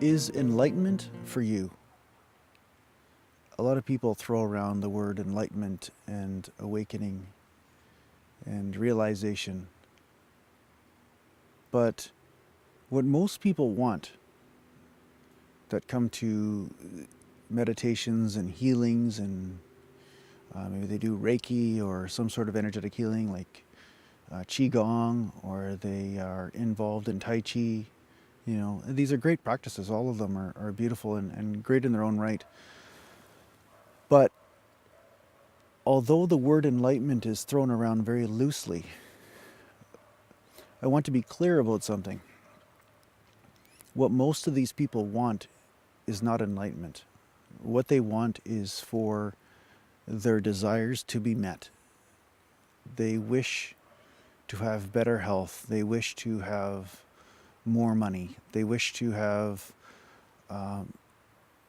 Is enlightenment for you? A lot of people throw around the word enlightenment and awakening and realization. But what most people want that come to meditations and healings, and maybe they do Reiki or some sort of energetic healing like Qigong, or they are involved in Tai Chi. These are great practices. All of them are beautiful and great in their own right. But although the word enlightenment is thrown around very loosely, I want to be clear about something. What most of these people want is not enlightenment. What they want is for their desires to be met. They wish to have better health. They wish to have more money. They wish to have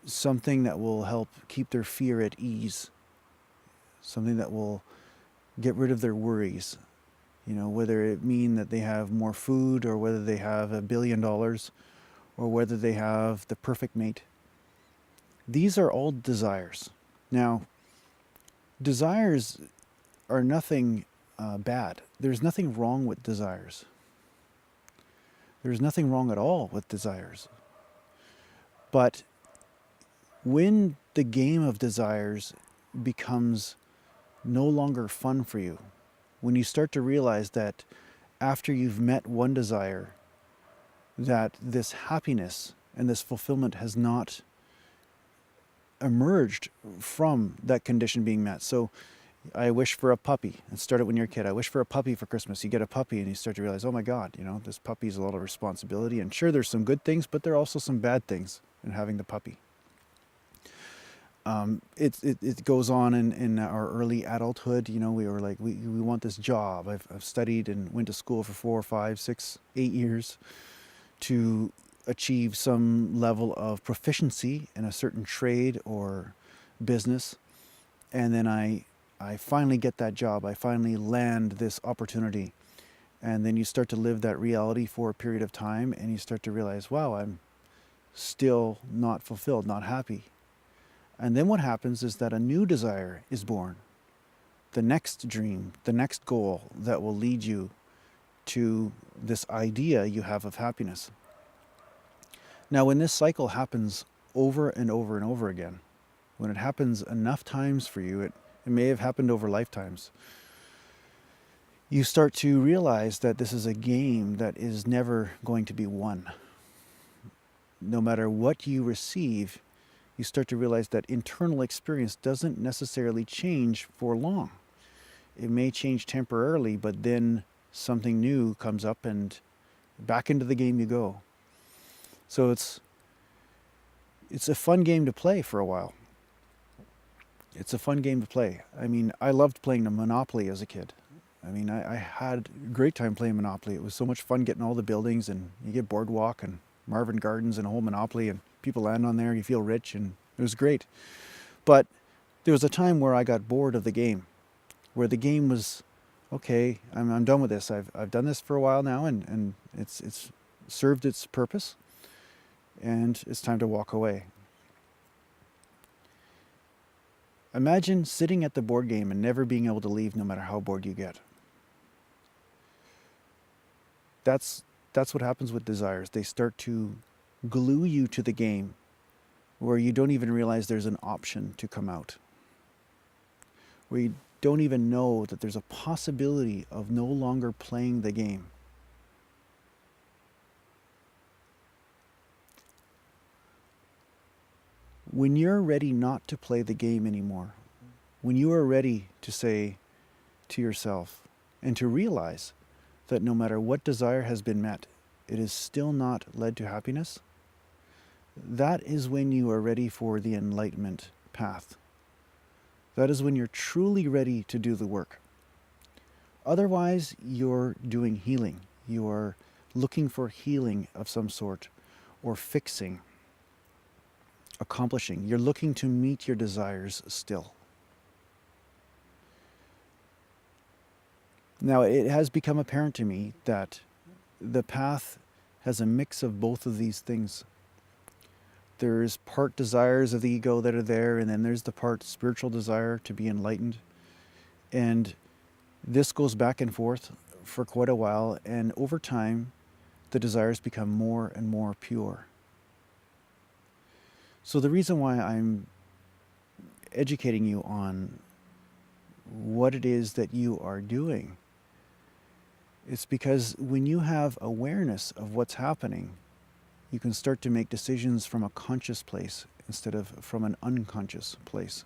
something that will help keep their fear at ease. Something that will get rid of their worries. Whether it mean that they have more food, or whether they have $1 billion, or whether they have the perfect mate. These are all desires. Now, desires are nothing bad. There's nothing wrong with desires. There's nothing wrong at all with desires. But when the game of desires becomes no longer fun for you, when you start to realize that after you've met one desire, that this happiness and this fulfillment has not emerged from that condition being met. So I wish for a puppy. It started when you're a kid. I wish for a puppy for Christmas. You get a puppy and you start to realize, oh my God, this puppy is a lot of responsibility. And sure, there's some good things, but there are also some bad things in having the puppy. It goes on in our early adulthood. We were like, we want this job. I've studied and went to school for 4, 5, 6, 8 years to achieve some level of proficiency in a certain trade or business. And then I finally get that job. I finally land this opportunity. And then you start to live that reality for a period of time, and you start to realize, wow, I'm still not fulfilled, not happy. And then what happens is that a new desire is born. The next dream, the next goal that will lead you to this idea you have of happiness. Now, when this cycle happens over and over and over again, when it happens enough times for you, it may have happened over lifetimes, you start to realize that this is a game that is never going to be won. No matter what you receive, you start to realize that internal experience doesn't necessarily change for long. It may change temporarily, but then something new comes up and back into the game you go. So it's a fun game to play for a while. It's a fun game to play. I mean, I loved playing the Monopoly as a kid. I had a great time playing Monopoly. It was so much fun getting all the buildings, and you get Boardwalk and Marvin Gardens and a whole Monopoly, and people land on there, you feel rich, and it was great. But there was a time where I got bored of the game, where the game was, okay, I'm done with this. I've done this for a while now, and it's served its purpose, and it's time to walk away. Imagine sitting at the board game and never being able to leave no matter how bored you get. That's what happens with desires. They start to glue you to the game where you don't even realize there's an option to come out. Where you don't even know that there's a possibility of no longer playing the game. When you're ready not to play the game anymore, when you are ready to say to yourself and to realize that no matter what desire has been met, it is still not led to happiness, that is when you are ready for the enlightenment path. That is when you're truly ready to do the work. Otherwise, you're doing healing. You're looking for healing of some sort, or fixing, accomplishing. You're looking to meet your desires still. Now, it has become apparent to me that the path has a mix of both of these things. There's part desires of the ego that are there, and then there's the part spiritual desire to be enlightened. And this goes back and forth for quite a while, and over time, the desires become more and more pure. So the reason why I'm educating you on what it is that you are doing is because when you have awareness of what's happening, you can start to make decisions from a conscious place instead of from an unconscious place.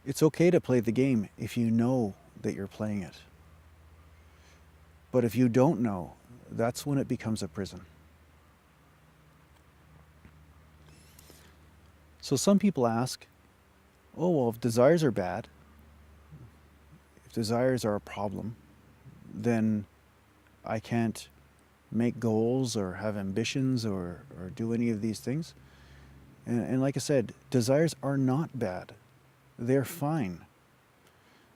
It's okay to play the game if you know that you're playing it. But if you don't know, that's when it becomes a prison. So some people ask, oh, well, if desires are bad, if desires are a problem, then I can't make goals or have ambitions or do any of these things. And like I said, desires are not bad. They're fine.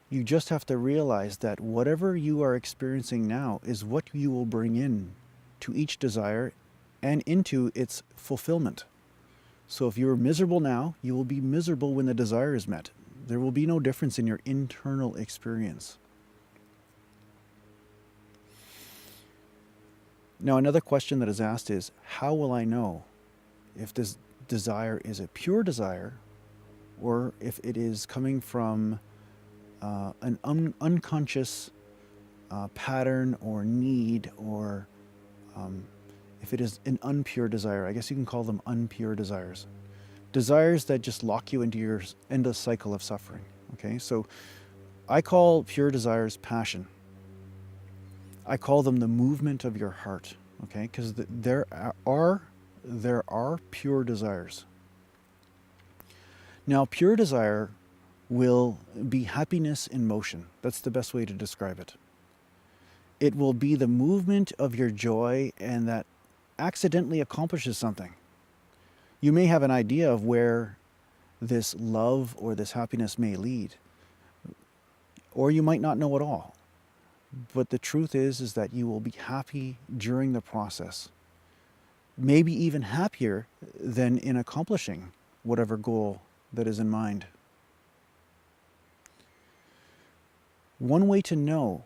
You just have to realize that whatever you are experiencing now is what you will bring in to each desire and into its fulfillment. So if you're miserable now, you will be miserable when the desire is met. There will be no difference in your internal experience. Now, another question that is asked is, how will I know if this desire is a pure desire or if it is coming from an unconscious pattern or need, or if it is an unpure desire? I guess you can call them unpure desires. Desires that just lock you into your endless cycle of suffering. Okay, so I call pure desires passion. I call them the movement of your heart, okay? Because there are pure desires. Now, pure desire will be happiness in motion. That's the best way to describe it. It will be the movement of your joy, and that accidentally accomplishes something. You may have an idea of where this love or this happiness may lead, or you might not know at all. But the truth is that you will be happy during the process. Maybe even happier than in accomplishing whatever goal that is in mind. One way to know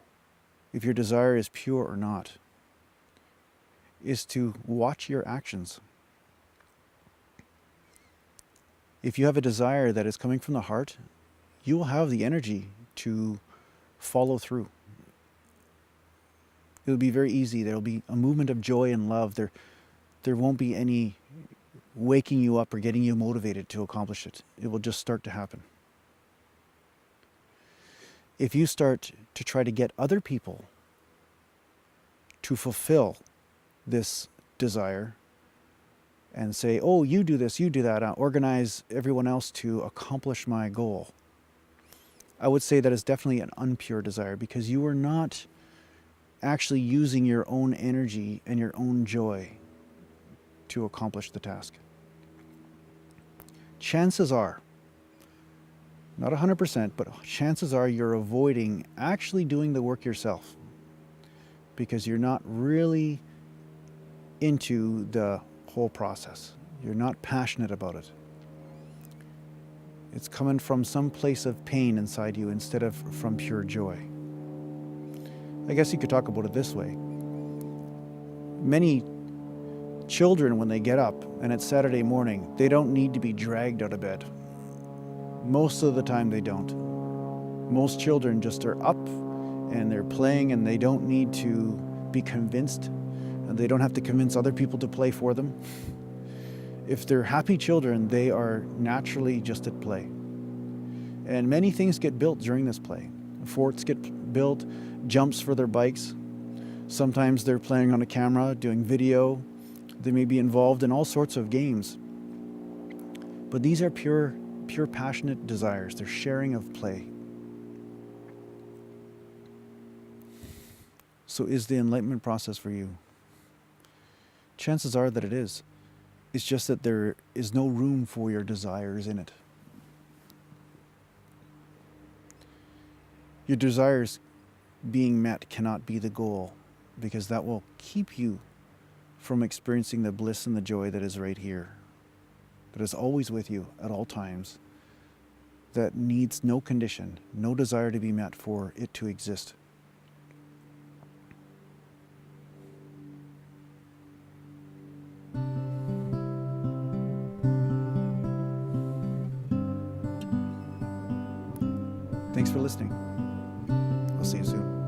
if your desire is pure or not is to watch your actions. If you have a desire that is coming from the heart, you will have the energy to follow through. It'll be very easy. There'll be a movement of joy and love. There won't be any waking you up or getting you motivated to accomplish it. It will just start to happen. If you start to try to get other people to fulfill this desire and say, oh, you do this, you do that, organize everyone else to accomplish my goal, I would say that is definitely an unpure desire, because you are not actually using your own energy and your own joy to accomplish the task. Chances are, not 100%, but chances are you're avoiding actually doing the work yourself, because you're not really into the whole process. You're not passionate about it. It's coming from some place of pain inside you instead of from pure joy. I guess you could talk about it this way. Many children, when they get up and it's Saturday morning, they don't need to be dragged out of bed. Most of the time they don't. Most children just are up and they're playing, and they don't need to be convinced, and they don't have to convince other people to play for them. If they're happy children, they are naturally just at play. And many things get built during this play. Forts get built, jumps for their bikes. Sometimes they're playing on a camera, doing video. They may be involved in all sorts of games. But these are pure passionate desires. They're sharing of play. So is the enlightenment process for you? Chances are that it is. It's just that there is no room for your desires in it. Your desires being met cannot be the goal, because that will keep you from experiencing the bliss and the joy that is right here, that is always with you at all times, that needs no condition, no desire to be met for it to exist. Thanks for listening. I'll see you soon.